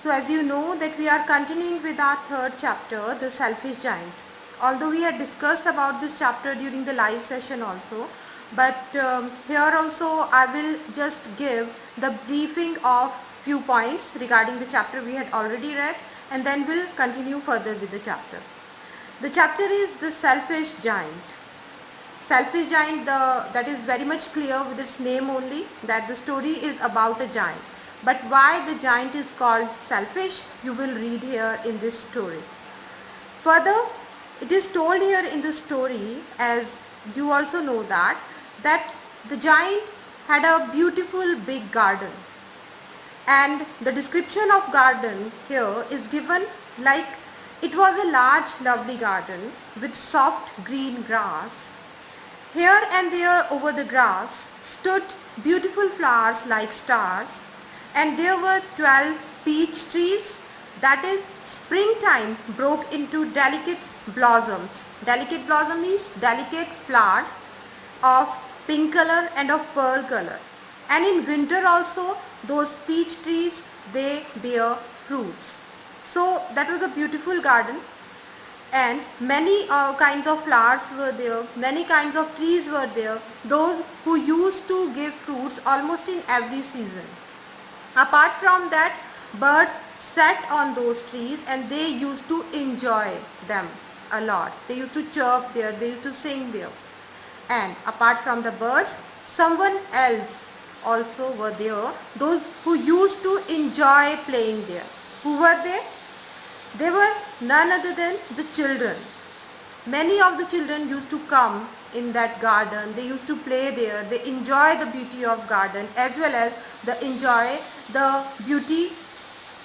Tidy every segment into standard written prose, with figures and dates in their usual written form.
So as you know that we are continuing with our third chapter, the selfish giant. Although we had discussed about this chapter during the live session also, but here also I will just give the briefing of few points regarding the chapter we had already read, and then we'll continue further with the chapter. The chapter is the selfish giant. Selfish giant, that is very much clear with its name only, that the story is about a giant. But why the giant is called selfish, you will read here in this story. Further, it is told here in the story, as you also know, that the giant had a beautiful big garden, and the description of garden here is given like it was a large lovely garden with soft green grass. Here and there over the grass stood beautiful flowers like stars, and there were 12 peach trees. That is, springtime broke into delicate blossoms. Delicate blossom means delicate flowers of pink color and of pearl color. And in winter also, those peach trees, they bear fruits. So that was a beautiful garden, and many kinds of flowers were there, many kinds of trees were there, those who used to give fruits almost in every season. Apart from that, birds sat on those trees and they used to enjoy them a lot. They used to chirp there, they used to sing there. And apart from the birds, someone else also were there, those who used to enjoy playing there. Who were they? They were none other than the children. Many of the children used to come in that garden. They used to play there. They enjoy the beauty of garden, as well as they enjoy the beauty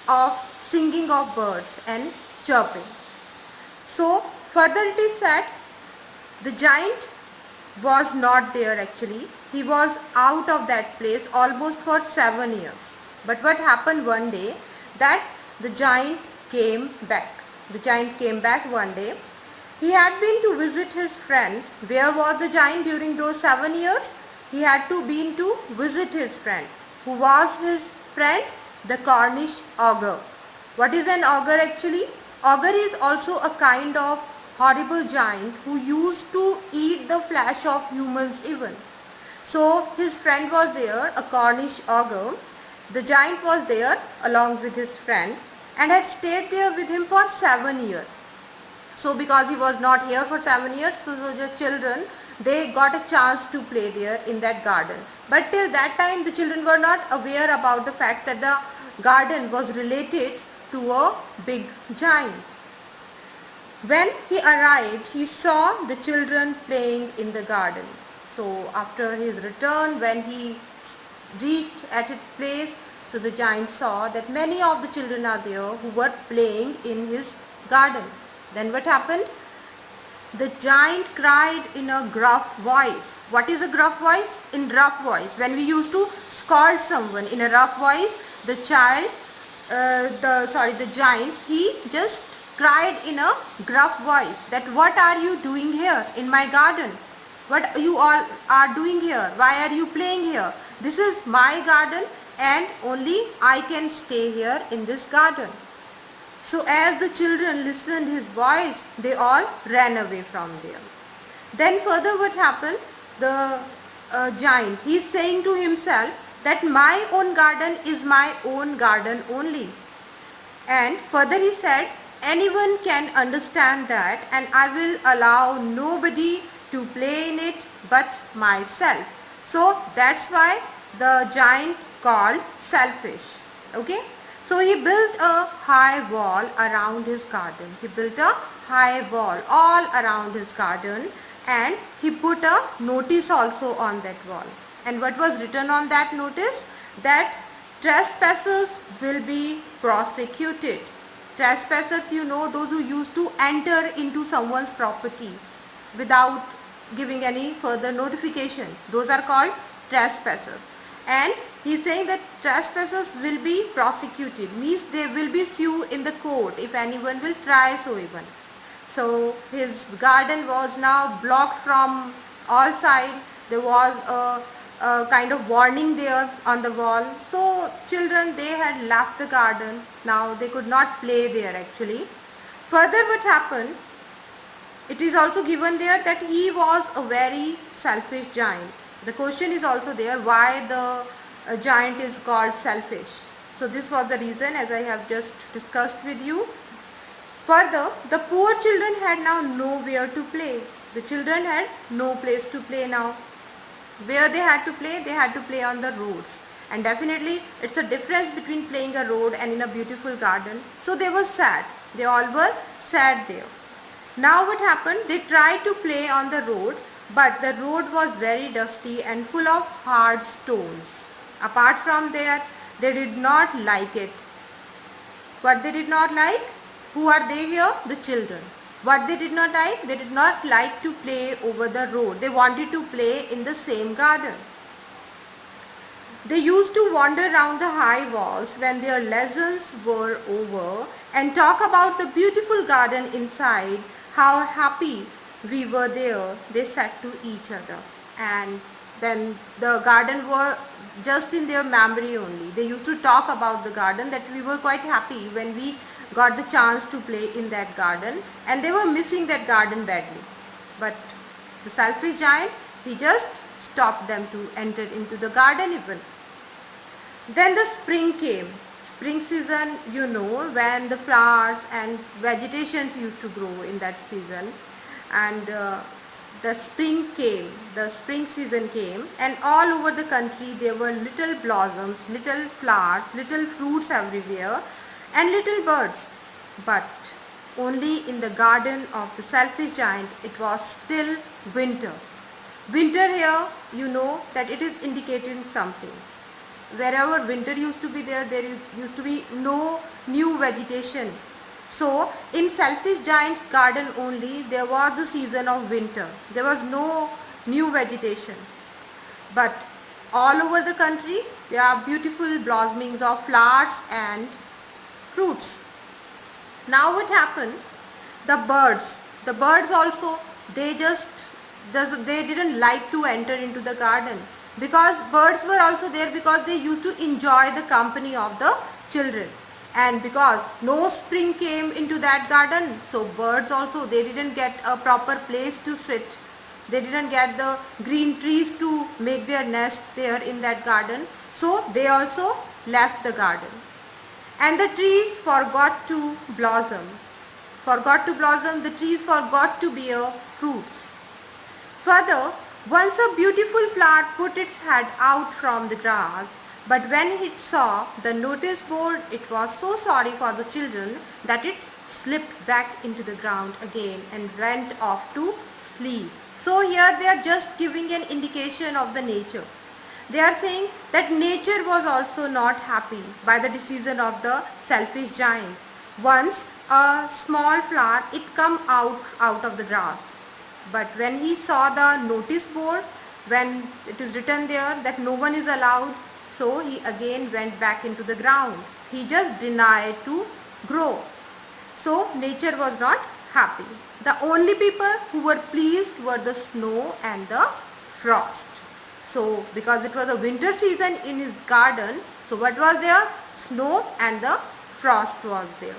of singing of birds and chirping. So further it is said, the giant was not there actually. He was out of that place almost for 7 years. But what happened one day, that the giant came back. The giant came back one day. He had been to visit his friend. Where was the giant during those 7 years? He had been to visit his friend. Who was his friend? The Cornish ogre. What is an ogre actually? Ogre is also a kind of horrible giant who used to eat the flesh of humans even. So his friend was there, a Cornish ogre. The giant was there along with his friend and had stayed there with him for 7 years. So because he was not here for 7 years, so the children, they got a chance to play there in that garden. But till that time, the children were not aware about the fact that the garden was related to a big giant. When he arrived, he saw the children playing in the garden. So after his return, when he reached at its place, so the giant saw that many of the children are there who were playing in his garden. Then what happened? The giant cried in a gruff voice. What is a gruff voice? In rough voice. When we used to scold someone in a rough voice, the giant, he just cried in a gruff voice that what are you doing here in my garden? What you all are doing here? Why are you playing here? This is my garden, and only I can stay here in this garden. So as the children listened his voice, they all ran away from there. Then further what happened? The giant, he is saying to himself that my own garden is my own garden only. And further he said, anyone can understand that, and I will allow nobody to play in it but myself. So that's why the giant called selfish. Okay. So he built a high wall around his garden. He built a high wall all around his garden, and he put a notice also on that wall. And what was written on that notice? That trespassers will be prosecuted. Trespassers, you know, those who used to enter into someone's property without giving any further notification. Those are called trespassers. And he is saying that trespassers will be prosecuted, means they will be sued in the court if anyone will try so even. So his garden was now blocked from all sides. There was kind of warning there on the wall. So children, they had left the garden. Now they could not play there actually. Further, what happened, it is also given there that he was a very selfish giant. The question is also there, why the giant is called selfish. So this was the reason, as I have just discussed with you. Further, the poor children had now nowhere to play. The children had no place to play now. Where they had to play? They had to play on the roads. And definitely it's a difference between playing a road and in a beautiful garden. So they were sad. They all were sad there. Now what happened? They tried to play on the road, but the road was very dusty and full of hard stones. Apart from that, they did not like it. What they did not like? Who are they here? The children. What they did not like? They did not like to play over the road. They wanted to play in the same garden. They used to wander around the high walls when their lessons were over and talk about the beautiful garden inside, how happy we were there, they said to each other. And then the garden was just in their memory only. They used to talk about the garden, that we were quite happy when we got the chance to play in that garden, and they were missing that garden badly. But the selfish giant, he just stopped them to enter into the garden even. Then the spring came. Spring season, you know, when the flowers and vegetations used to grow in that season. And the spring came, the spring season came, and all over the country there were little blossoms, little flowers, little fruits everywhere, and little birds. But only in the garden of the selfish giant it was still winter. Winter here, you know that it is indicating something. Wherever winter used to be there used to be no new vegetation. So in selfish giant's garden only there was the season of winter. There was no new vegetation. But all over the country there are beautiful blossomings of flowers and fruits. Now what happened? The birds also, they didn't like to enter into the garden, because birds were also there because they used to enjoy the company of the children. And because no spring came into that garden, so birds also, they didn't get a proper place to sit. They didn't get the green trees to make their nest there in that garden. So they also left the garden. And the trees forgot to blossom. The trees forgot to bear fruits. Further, once a beautiful flower put its head out from the grass, but when it saw the notice board, it was so sorry for the children that it slipped back into the ground again and went off to sleep. So here they are just giving an indication of the nature. They are saying that nature was also not happy by the decision of the selfish giant. Once a small flower, it come out of the grass. But when he saw the notice board, when it is written there that no one is allowed, so he again went back into the ground. He just denied to grow. So nature was not happy. The only people who were pleased were the snow and the frost. So because it was a winter season in his garden, so what was there? Snow and the frost was there.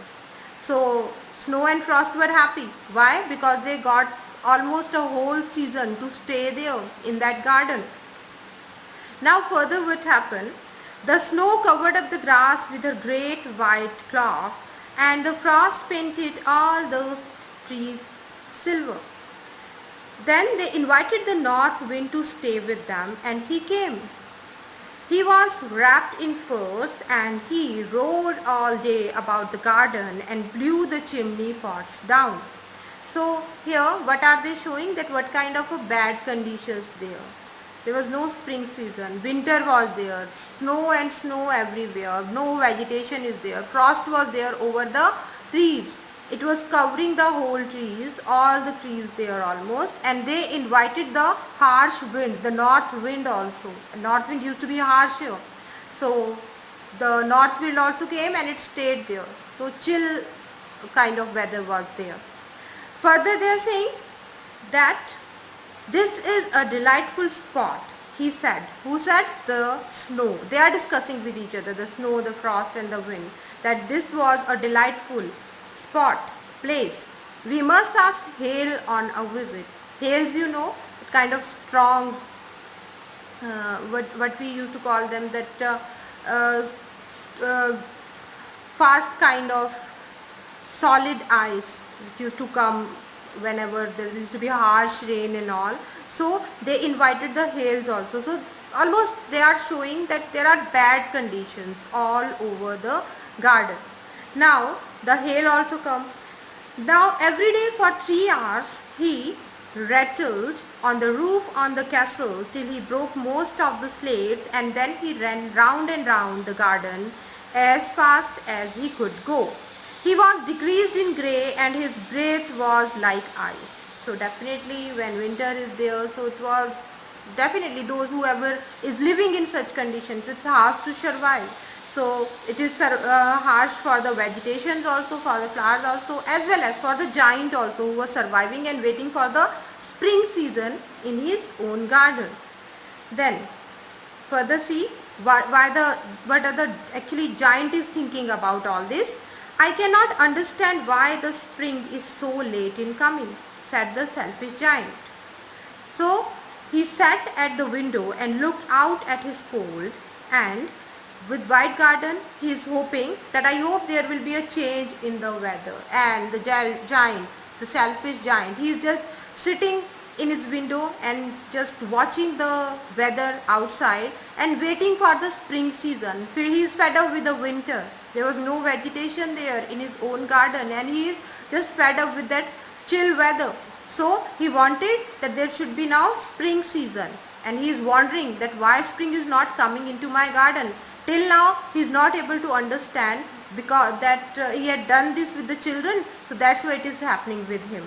So snow and frost were happy. Why? Because they got almost a whole season to stay there in that garden. Now further what happened? The snow covered up the grass with a great white cloth, and the frost painted all those trees silver. Then they invited the north wind to stay with them, and he came. He was wrapped in furs, and he rode all day about the garden and blew the chimney pots down. So here what are they showing? That what kind of a bad conditions there. There was no spring season, winter was there, snow and snow everywhere, no vegetation is there, frost was there over the trees. It was covering the whole trees, all the trees there almost, and they invited the harsh wind, the north wind also. North wind used to be harsh here. So the north wind also came and it stayed there. So chill kind of weather was there. Further they are saying that this is a delightful spot. he said. Who said? The snow. They are discussing with each other, the snow, the frost and the wind, that this was a delightful spot, place. We must ask hail on a visit. Hails, you know, kind of strong, what we used to call them, that fast kind of solid ice which used to come whenever there used to be harsh rain and all. So they invited the hails also. So almost they are showing that there are bad conditions all over the garden. Now the hail also come. Now every day for 3 hours he rattled on the roof on the castle till he broke most of the slates, and then he ran round and round the garden as fast as he could go. He was decreased in grey and his breath was like ice. So definitely when winter is there, so it was definitely those whoever is living in such conditions, it's hard to survive. So it is harsh for the vegetations also, for the flowers also, as well as for the giant also, who was surviving and waiting for the spring season in his own garden. Then further see what the actually giant is thinking about all this. I cannot understand why the spring is so late in coming, said the selfish giant. So he sat at the window and looked out at his cold, and with white garden he is hoping that I hope there will be a change in the weather. And the giant, the selfish giant, he is just sitting in his window and just watching the weather outside and waiting for the spring season. He is fed up with the winter. There was no vegetation there in his own garden, and he is just fed up with that chill weather. So he wanted that there should be now spring season, and he is wondering that why spring is not coming into my garden. Till now he is not able to understand, because that he had done this with the children, so that's why it is happening with him.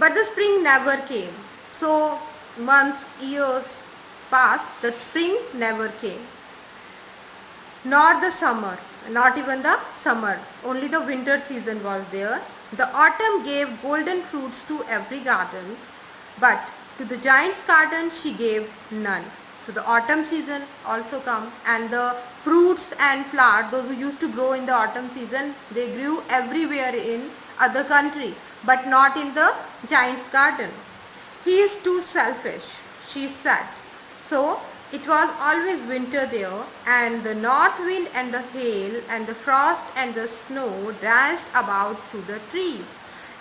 But the spring never came. So months, years passed, the spring never came. Nor the summer, not even the summer, only the winter season was there. The autumn gave golden fruits to every garden, but to the giant's garden she gave none. So the autumn season also come, and the fruits and flowers, those who used to grow in the autumn season, they grew everywhere in other country, but not in the giant's garden. He is too selfish, she said. So it was always winter there, and the north wind and the hail and the frost and the snow danced about through the trees.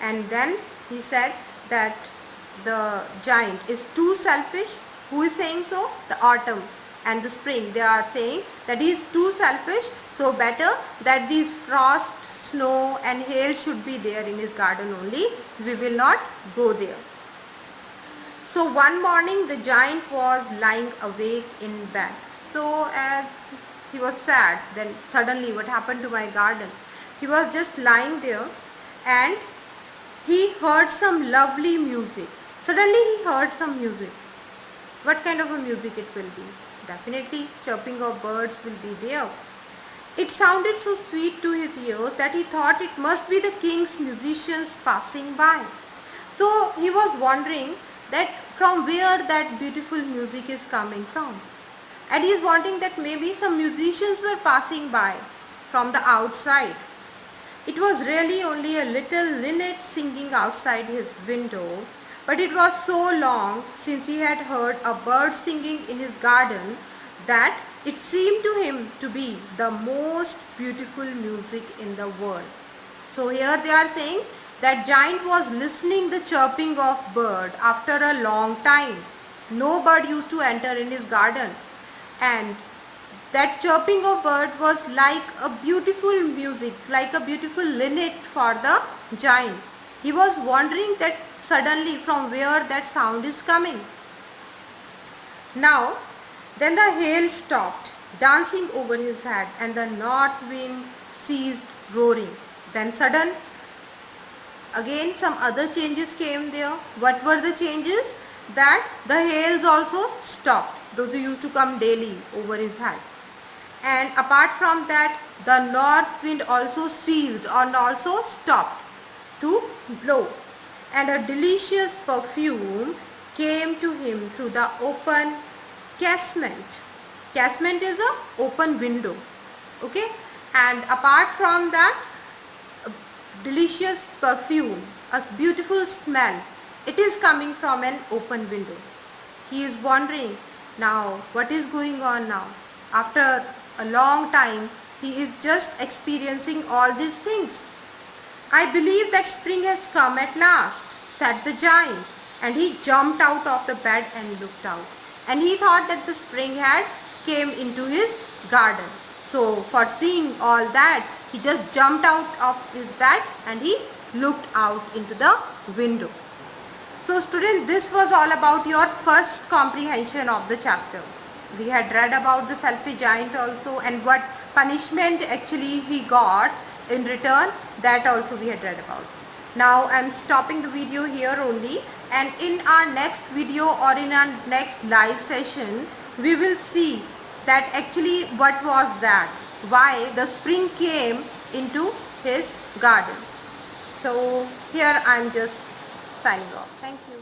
And then he said that the giant is too selfish. Who is saying so? The autumn and the spring. They are saying that he is too selfish, so better that these frost, snow and hail should be there in his garden only. We will not go there. So one morning the giant was lying awake in bed. So as he was sad, then suddenly what happened to my garden? He was just lying there and he heard some lovely music. Suddenly he heard some music. What kind of a music it will be? Definitely chirping of birds will be there. It sounded so sweet to his ears that he thought it must be the king's musicians passing by. So he was wondering that from where that beautiful music is coming from. And he is wanting that maybe some musicians were passing by from the outside. It was really only a little linnet singing outside his window, but it was so long since he had heard a bird singing in his garden that it seemed to him to be the most beautiful music in the world. So here they are saying that giant was listening the chirping of bird after a long time. No bird used to enter in his garden, and that chirping of bird was like a beautiful music, like a beautiful linnet for the giant. He was wondering that suddenly from where that sound is coming. Now then the hail stopped dancing over his head, and the north wind ceased roaring. Then sudden again some other changes came there. What were the changes? That the hails also stopped, those who used to come daily over his head. And apart from that, the north wind also ceased and also stopped to blow, and a delicious perfume came to him through the open casement. Casement is a open window. Okay, and apart from that, a delicious perfume, a beautiful smell, it is coming from an open window. He is wondering now what is going on now. After a long time, he is just experiencing all these things. I believe that spring has come at last, said the giant, and he jumped out of the bed and looked out. And he thought that the spring had came into his garden. So for seeing all that, he just jumped out of his bed and he looked out into the window. So students, this was all about your first comprehension of the chapter. We had read about the selfish giant also, and what punishment actually he got in return, that also we had read about. Now I am stopping the video here only, and in our next video or in our next live session, we will see that actually what was that, why the spring came into his garden. So here I am just signing off. Thank you.